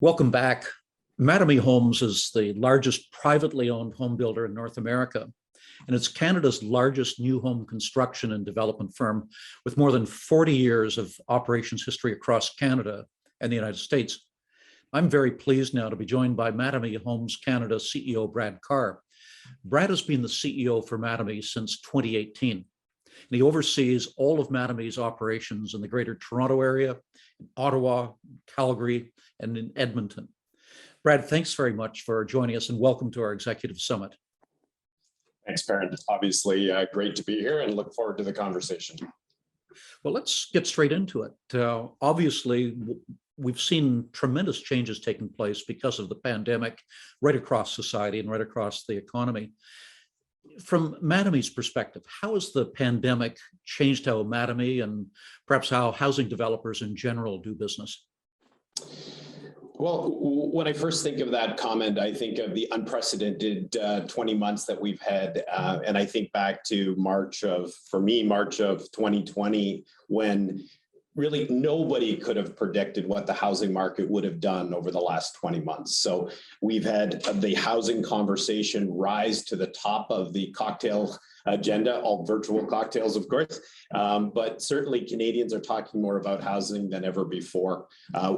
Welcome back. Mattamy Homes is the largest privately owned home builder in North America, and it's Canada's largest new home construction and development firm with more than 40 years of operations history across Canada and the United States. I'm very pleased now to be joined by Mattamy Homes Canada CEO Brad Carr. Brad has been the CEO for Mattamy since 2018, and he oversees all of Mattamy's operations in the Greater Toronto Area, in Ottawa, Calgary, and in Edmonton. Brad, thanks very much for joining us and welcome to our Executive Summit. Thanks, Perrin. Obviously, great to be here and look forward to the conversation. Well, let's get straight into it. Obviously, we've seen tremendous changes taking place because of the pandemic right across society and right across the economy. From Mattamy's perspective, how has the pandemic changed how Mattamy and perhaps how housing developers in general do business? Well, when I first think of that comment, I think of the unprecedented 20 months that we've had. And I think back to March of 2020, when really nobody could have predicted what the housing market would have done over the last 20 months. So we've had the housing conversation rise to the top of the cocktail agenda, all virtual cocktails, of course. But certainly Canadians are talking more about housing than ever before.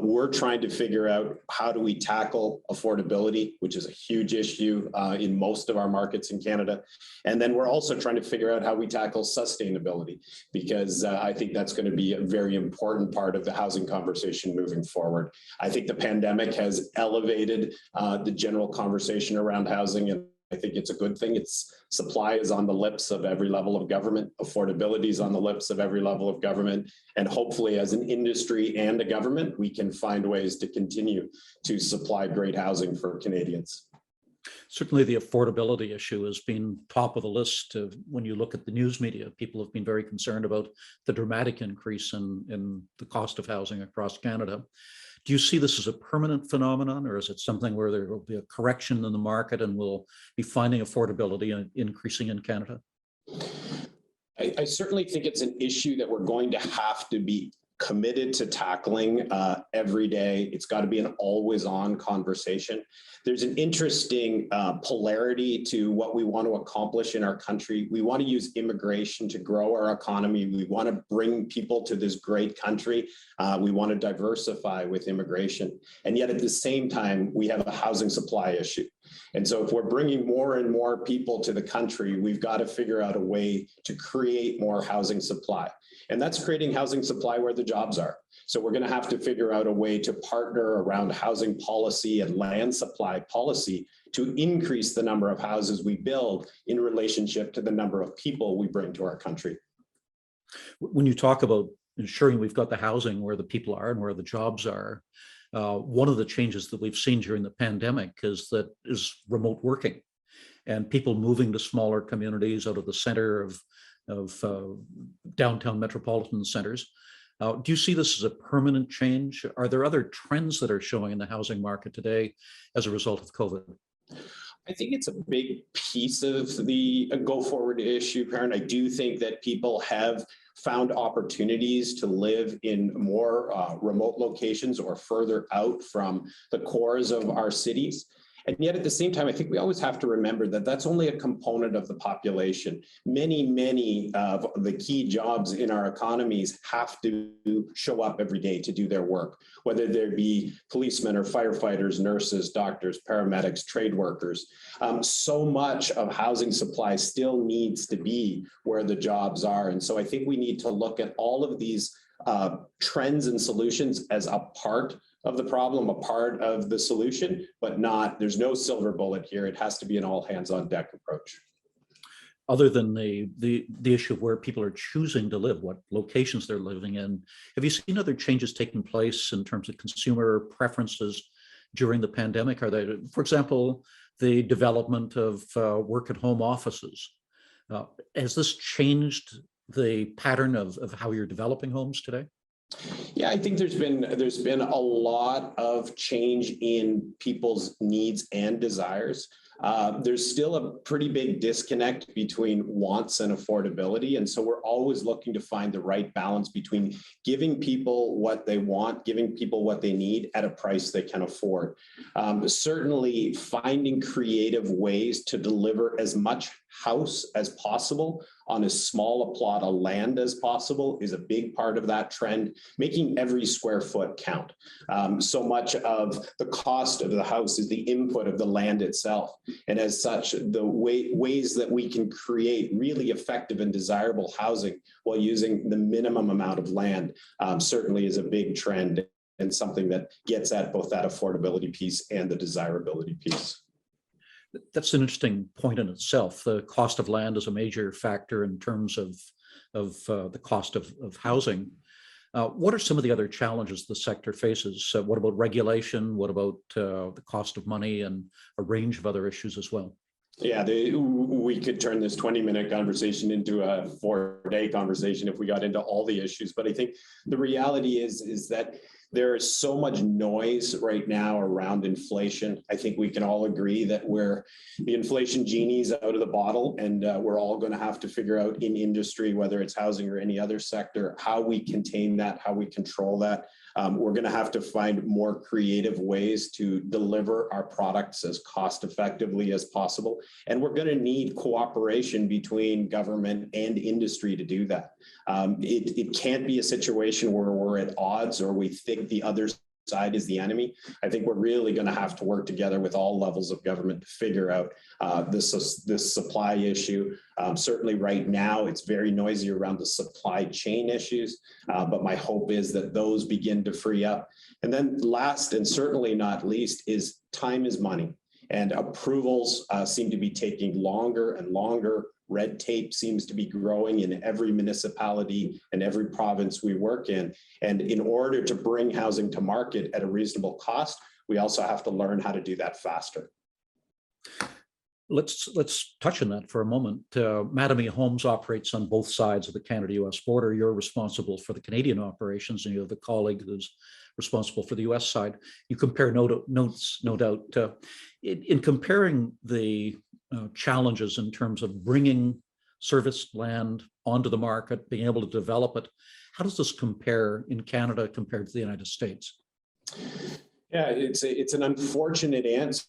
We're trying to figure out how do we tackle affordability, which is a huge issue in most of our markets in Canada. And then we're also trying to figure out how we tackle sustainability, because I think that's going to be a very important part of the housing conversation moving forward. I think the pandemic has elevated the general conversation around housing, and I think it's a good thing. It's supply is on the lips of every level of government. Affordability is on the lips of every level of government. And hopefully as an industry and a government, we can find ways to continue to supply great housing for Canadians. Certainly the affordability issue has been top of the list when you look at the news media. People have been very concerned about the dramatic increase in the cost of housing across Canada. Do you see this as a permanent phenomenon, or is it something where there will be a correction in the market and we'll be finding affordability increasing in Canada? I certainly think it's an issue that we're going to have to be committed to tackling every day. It's got to be an always-on conversation. There's an interesting polarity to what we want to accomplish in our country. We want to use immigration to grow our economy. We want to bring people to this great country. We want to diversify with immigration. And yet at the same time, we have a housing supply issue. And so if we're bringing more and more people to the country, we've got to figure out a way to create more housing supply. And that's creating housing supply where the jobs are. So we're going to have to figure out a way to partner around housing policy and land supply policy to increase the number of houses we build in relationship to the number of people we bring to our country. When you talk about ensuring we've got the housing where the people are and where the jobs are, one of the changes that we've seen during the pandemic is remote working and people moving to smaller communities out of the center of downtown metropolitan centers. Do you see this as a permanent change? Are there other trends that are showing in the housing market today as a result of COVID? I think it's a big piece of the go forward issue, Perrin. I do think that people have found opportunities to live in more remote locations or further out from the cores of our cities. And yet at the same time, I think we always have to remember that that's only a component of the population. Many of the key jobs in our economies have to show up every day to do their work, whether there be policemen or firefighters, nurses, doctors, paramedics, trade workers. So much of housing supply still needs to be where the jobs are. And so I think we need to look at all of these trends and solutions as a part of the problem, a part of the solution, but there's no silver bullet here. It has to be an all hands on deck approach. Other than the issue of where people are choosing to live, what locations they're living in, have you seen other changes taking place in terms of consumer preferences during the pandemic? Are they, for example, the development of work at home offices? Has this changed the pattern of how you're developing homes today? Yeah, I think there's been a lot of change in people's needs and desires. there's still a pretty big disconnect between wants and affordability. And so we're always looking to find the right balance between giving people what they want, giving people what they need at a price they can afford. Certainly finding creative ways to deliver as much house as possible on as small a plot of land as possible is a big part of that trend, making every square foot count. So much of the cost of the house is the input of the land itself. And as such, the ways that we can create really effective and desirable housing while using the minimum amount of land certainly is a big trend and something that gets at both that affordability piece and the desirability piece. That's an interesting point in itself. The cost of land is a major factor in terms of the cost of housing. What are some of the other challenges the sector faces? What about regulation? What about the cost of money and a range of other issues as well? Yeah, we could turn this 20-minute conversation into a 4-day conversation if we got into all the issues. But I think the reality is that there is so much noise right now around inflation. I think we can all agree that the inflation genie's out of the bottle, and we're all going to have to figure out in industry, whether it's housing or any other sector, how we contain that, how we control that. We're going to have to find more creative ways to deliver our products as cost effectively as possible. And we're going to need cooperation between government and industry to do that. It can't be a situation where we're at odds or we think the other side is the enemy. I think we're really going to have to work together with all levels of government to figure out this supply issue. Certainly right now, it's very noisy around the supply chain issues, but my hope is that those begin to free up. And then last and certainly not least is time is money. And approvals seem to be taking longer and longer. Red tape seems to be growing in every municipality and every province we work in. And in order to bring housing to market at a reasonable cost, we also have to learn how to do that faster. Let's touch on that for a moment. Mattamy Homes operates on both sides of the Canada-US border. You're responsible for the Canadian operations, and you have a colleague who's responsible for the US side. You compare notes, no doubt. In comparing the challenges in terms of bringing serviced land onto the market, being able to develop it, how does this compare in Canada compared to the United States? Yeah, it's an unfortunate answer,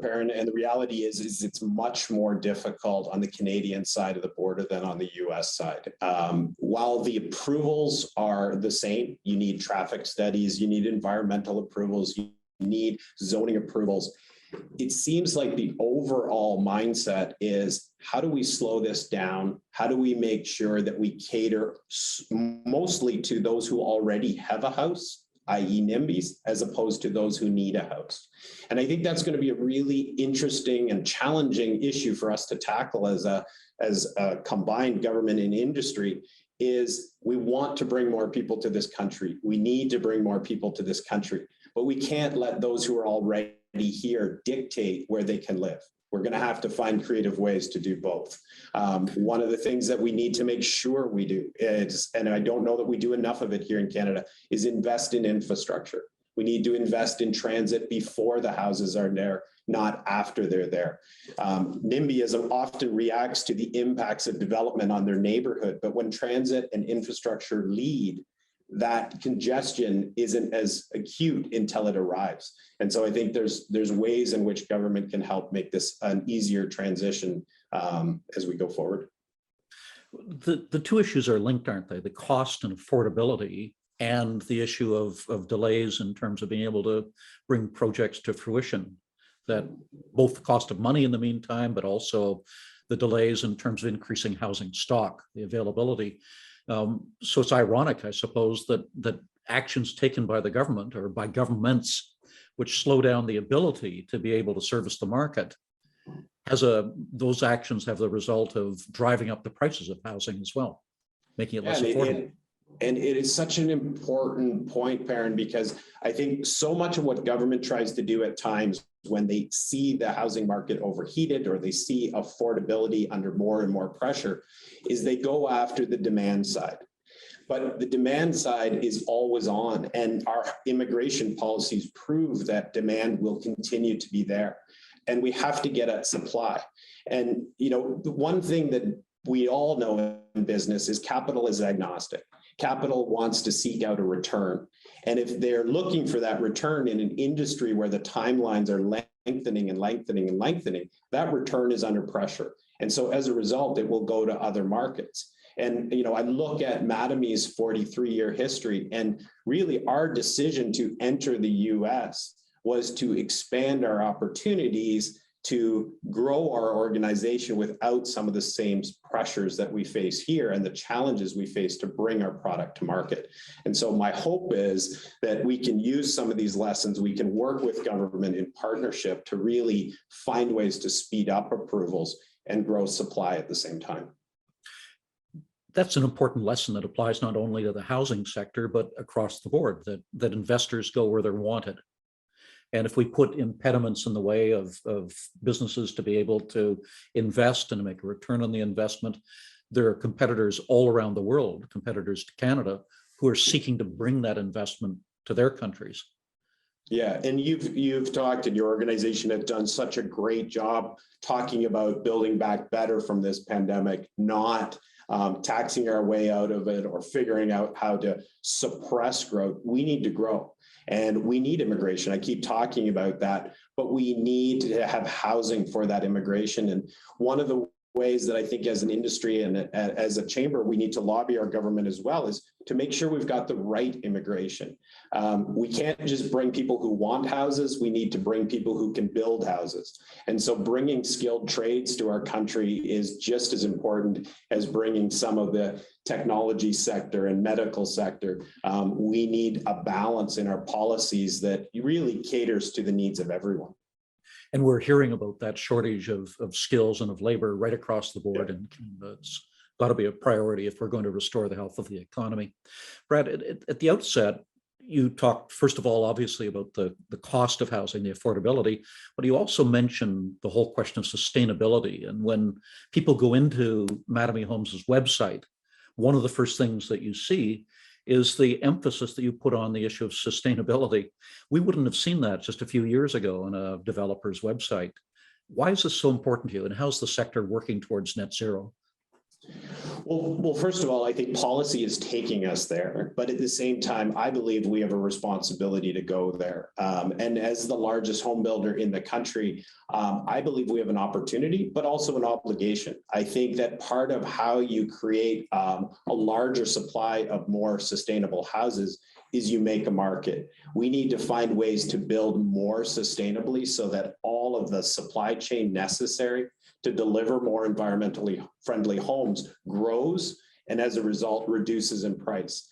Perrin, and the reality is it's much more difficult on the Canadian side of the border than on the US side. While the approvals are the same, you need traffic studies, you need environmental approvals, you need zoning approvals. It seems like the overall mindset is, how do we slow this down? How do we make sure that we cater mostly to those who already have a house, i.e. NIMBYs, as opposed to those who need a house? And I think that's going to be a really interesting and challenging issue for us to tackle as a combined government and industry. Is we want to bring more people to this country. We need to bring more people to this country, but we can't let those who are already here dictate where they can live. We're going to have to find creative ways to do both. One of the things that we need to make sure we do is, and I don't know that we do enough of it here in Canada, is invest in infrastructure. We need to invest in transit before the houses are there, not after they're there. NIMBYism often reacts to the impacts of development on their neighborhood, but when transit and infrastructure lead, that congestion isn't as acute until it arrives. And so I think there's ways in which government can help make this an easier transition as we go forward. The two issues are linked, aren't they? The cost and affordability, and the issue of delays in terms of being able to bring projects to fruition. That both the cost of money in the meantime, but also the delays in terms of increasing housing stock, the availability. So it's ironic, I suppose, that actions taken by the government or by governments which slow down the ability to be able to service the market, those actions have the result of driving up the prices of housing as well, making it less affordable. And it is such an important point, Perrin, because I think so much of what government tries to do at times when they see the housing market overheated or they see affordability under more and more pressure is they go after the demand side. but the demand side is always on, and our immigration policies prove that demand will continue to be there, and we have to get at supply. And the one thing that we all know in business is capital is agnostic. Capital wants to seek out a return. And if they're looking for that return in an industry where the timelines are lengthening and lengthening and lengthening, that return is under pressure. And so as a result, it will go to other markets. And, I look at Mattamy's 43-year history, and really our decision to enter the US was to expand our opportunities to grow our organization without some of the same pressures that we face here and the challenges we face to bring our product to market. And so my hope is that we can use some of these lessons, we can work with government in partnership to really find ways to speed up approvals and grow supply at the same time. That's an important lesson that applies not only to the housing sector, but across the board, that investors go where they're wanted. And if we put impediments in the way of businesses to be able to invest and make a return on the investment, there are competitors all around the world, competitors to Canada, who are seeking to bring that investment to their countries. Yeah, and you've talked, and your organization has done such a great job talking about building back better from this pandemic, not taxing our way out of it or figuring out how to suppress growth. We need to grow. And we need immigration. I keep talking about that, but we need to have housing for that immigration. And one of the ways that I think as an industry and as a chamber, we need to lobby our government as well is to make sure we've got the right immigration. We can't just bring people who want houses. We need to bring people who can build houses. And so bringing skilled trades to our country is just as important as bringing some of the technology sector and medical sector. We need a balance in our policies that really caters to the needs of everyone. And we're hearing about that shortage of skills and of labor right across the board. Yeah. And it's got to be a priority if we're going to restore the health of the economy. Brad, at the outset, you talked, first of all, obviously about the cost of housing, the affordability, but you also mentioned the whole question of sustainability. And when people go into Mattamy Homes' website, one of the first things that you see is the emphasis that you put on the issue of sustainability. We wouldn't have seen that just a few years ago on a developer's website. Why is this so important to you, and how's the sector working towards net zero? Well, first of all, I think policy is taking us there, but at the same time, I believe we have a responsibility to go there. And as the largest home builder in the country, I believe we have an opportunity, but also an obligation. I think that part of how you create a larger supply of more sustainable houses is you make a market. We need to find ways to build more sustainably so that all of the supply chain necessary to deliver more environmentally friendly homes grows, and as a result reduces in price.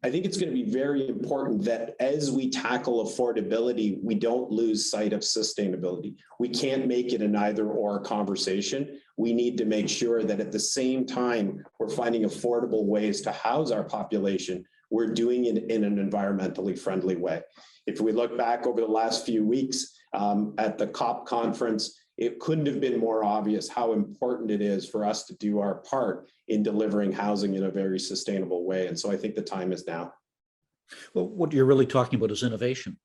I think it's going to be very important that as we tackle affordability, we don't lose sight of sustainability. We can't make it an either or conversation. We need to make sure that at the same time we're finding affordable ways to house our population, we're doing it in an environmentally friendly way. If we look back over the last few weeks at the COP conference, it couldn't have been more obvious how important it is for us to do our part in delivering housing in a very sustainable way. And so I think the time is now. Well, what you're really talking about is innovation.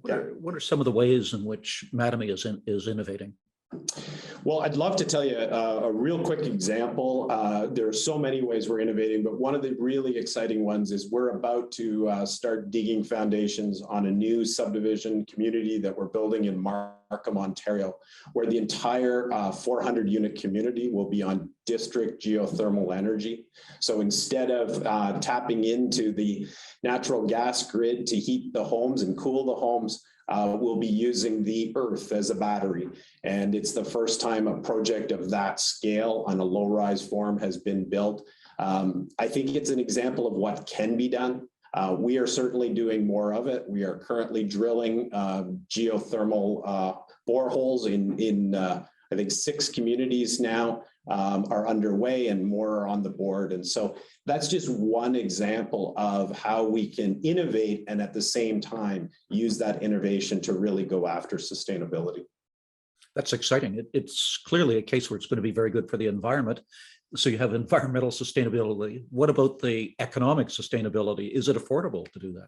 Yeah. What are some of the ways in which Mattamy is innovating? Well, I'd love to tell you a real quick example. There are so many ways we're innovating, but one of the really exciting ones is we're about to start digging foundations on a new subdivision community that we're building in Markham, Ontario, where the entire 400-unit community will be on district geothermal energy. So instead of tapping into the natural gas grid to heat the homes and cool the homes, we'll be using the earth as a battery. And it's the first time a project of that scale on a low-rise form has been built. I think it's an example of what can be done. We are certainly doing more of it. We are currently drilling geothermal boreholes in I think 6 communities now are underway, and more are on the board. And so that's just one example of how we can innovate and at the same time use that innovation to really go after sustainability. That's exciting. It's clearly a case where it's going to be very good for the environment. So you have environmental sustainability. What about the economic sustainability? Is it affordable to do that?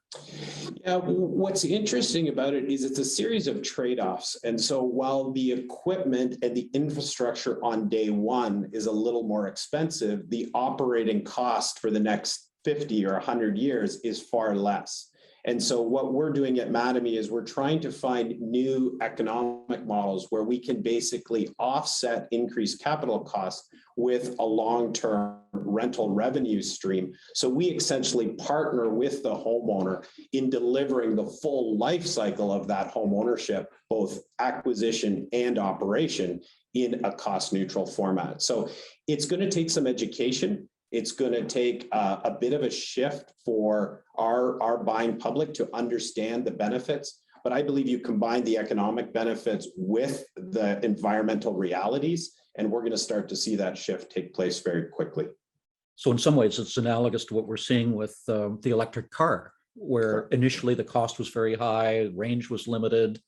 Yeah, what's interesting about it is it's a series of trade-offs. And so while the equipment and the infrastructure on day one is a little more expensive, the operating cost for the next 50 or 100 years is far less. And so what we're doing at Mattamy is we're trying to find new economic models where we can basically offset increased capital costs with a long-term rental revenue stream. So we essentially partner with the homeowner in delivering the full life cycle of that home ownership, both acquisition and operation, in a cost-neutral format. So it's going to take some education. It's going to take a bit of a shift for our buying public to understand the benefits. But I believe you combine the economic benefits with the environmental realities, and we're going to start to see that shift take place very quickly. So in some ways, it's analogous to what we're seeing with the electric car, where initially the cost was very high, range was limited,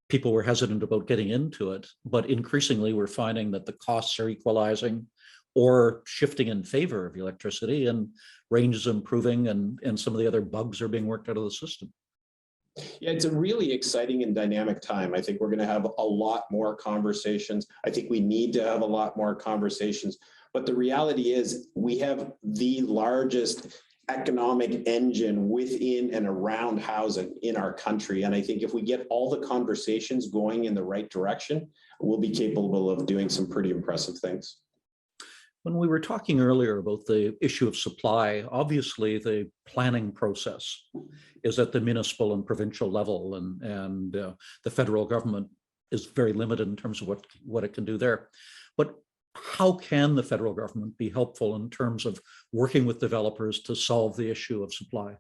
people were hesitant about getting into it. But increasingly, we're finding that the costs are equalizing or shifting in favor of electricity, and range is improving, and some of the other bugs are being worked out of the system. Yeah, it's a really exciting and dynamic time. I think we're going to have a lot more conversations. I think we need to have a lot more conversations. But the reality is we have the largest economic engine within and around housing in our country. And I think if we get all the conversations going in the right direction, we'll be capable of doing some pretty impressive things. When we were talking earlier about the issue of supply, obviously the planning process is at the municipal and provincial level, and the federal government is very limited in terms of what it can do there. But how can the federal government be helpful in terms of working with developers to solve the issue of supply?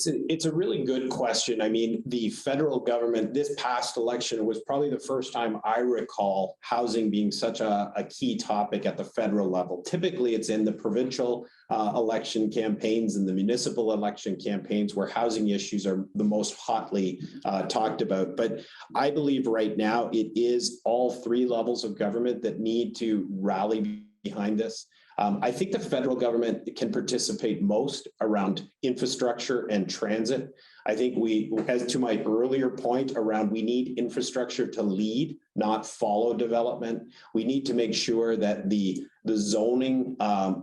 It's a really good question. I mean, the federal government, this past election was probably the first time I recall housing being such a key topic at the federal level. Typically, it's in the provincial election campaigns and the municipal election campaigns where housing issues are the most hotly talked about. But I believe right now it is all three levels of government that need to rally behind this. I think the federal government can participate most around infrastructure and transit. I think as to my earlier point around, we need infrastructure to lead, not follow development. We need to make sure that the zoning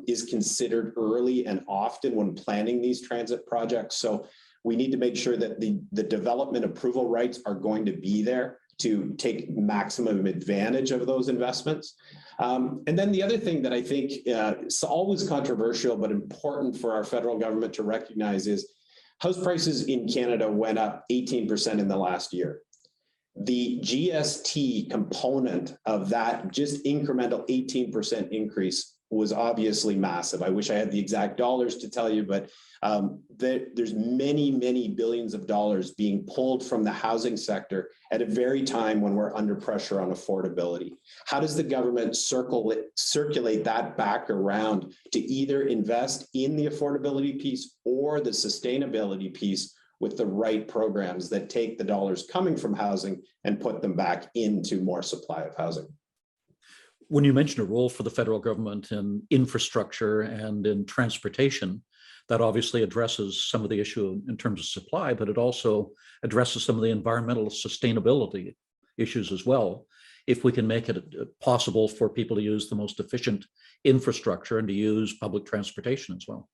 is considered early and often when planning these transit projects. So we need to make sure that the development approval rights are going to be there to take maximum advantage of those investments. And then the other thing that I think is always controversial but important for our federal government to recognize is house prices in Canada went up 18% in the last year. The GST component of that just incremental 18% increase was obviously massive. I wish I had the exact dollars to tell you, but there's many, many billions of dollars being pulled from the housing sector at a very time when we're under pressure on affordability. How does the government circulate that back around to either invest in the affordability piece or the sustainability piece with the right programs that take the dollars coming from housing and put them back into more supply of housing? When you mention a role for the federal government in infrastructure and in transportation, that obviously addresses some of the issue in terms of supply, but it also addresses some of the environmental sustainability issues as well. If we can make it possible for people to use the most efficient infrastructure and to use public transportation as well.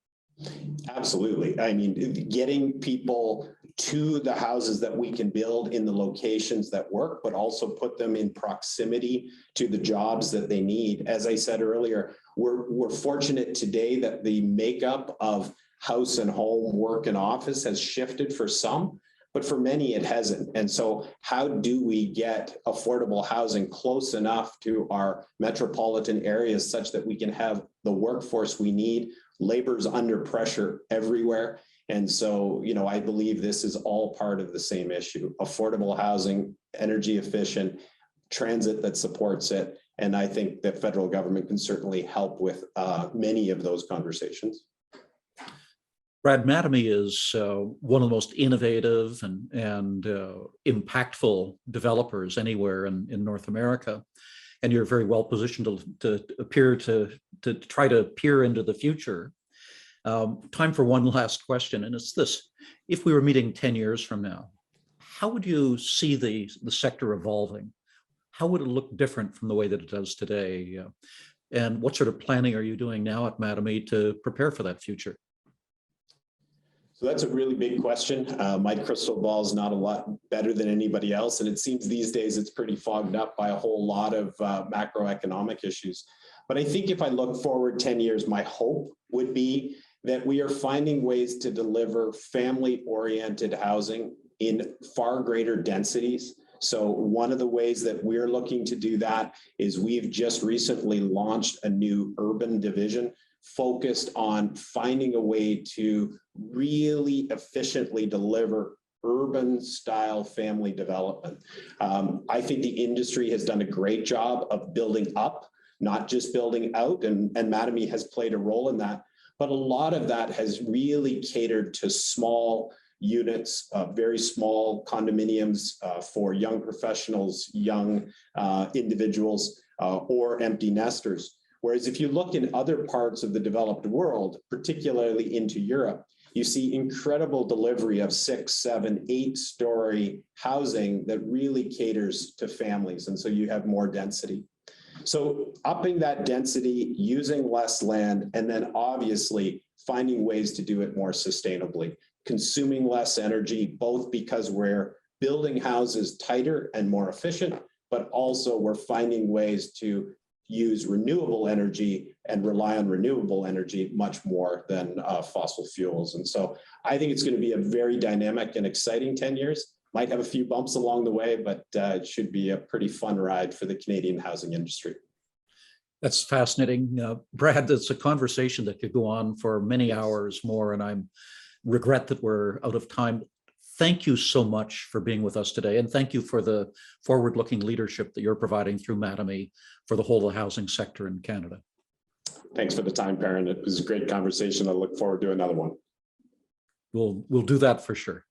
Absolutely. I mean, getting people to the houses that we can build in the locations that work, but also put them in proximity to the jobs that they need. As I said earlier, we're fortunate today that the makeup of house and home, work and office has shifted for some, but for many it hasn't. And so how do we get affordable housing close enough to our metropolitan areas such that we can have the workforce we need? Labor's under pressure everywhere. And so, I believe this is all part of the same issue: affordable housing, energy efficient, transit that supports it. And I think the federal government can certainly help with many of those conversations. Brad, Mattamy is one of the most innovative and impactful developers anywhere in North America. and you're very well positioned to try to peer into the future. Time for one last question, and it's this: if we were meeting 10 years from now, how would you see the sector evolving? How would it look different from the way that it does today? And what sort of planning are you doing now at Mattamy to prepare for that future? So that's a really big question. My crystal ball is not a lot better than anybody else. And it seems these days it's pretty fogged up by a whole lot of macroeconomic issues. But I think if I look forward 10 years, my hope would be that we are finding ways to deliver family-oriented housing in far greater densities. So one of the ways that we're looking to do that is we've just recently launched a new urban division focused on finding a way to really efficiently deliver urban style family development. I think the industry has done a great job of building up, not just building out, and Mattamy has played a role in that. But a lot of that has really catered to small units, very small condominiums for young professionals, young individuals, or empty nesters. Whereas if you look in other parts of the developed world, particularly into Europe, you see incredible delivery of 6, 7, 8-story housing that really caters to families. And so you have more density. So upping that density, using less land, and then obviously finding ways to do it more sustainably, consuming less energy, both because we're building houses tighter and more efficient, but also we're finding ways to use renewable energy and rely on renewable energy much more than fossil fuels. And so I think it's going to be a very dynamic and exciting 10 years. Might have a few bumps along the way, but it should be a pretty fun ride for the Canadian housing industry. That's fascinating. Brad, it's a conversation that could go on for many hours more, and I regret that we're out of time. Thank you so much for being with us today, and thank you for the forward-looking leadership that you're providing through Mattamy for the whole of the housing sector in Canada. Thanks for the time, Perrin. It was a great conversation. I look forward to another one. We'll do that for sure.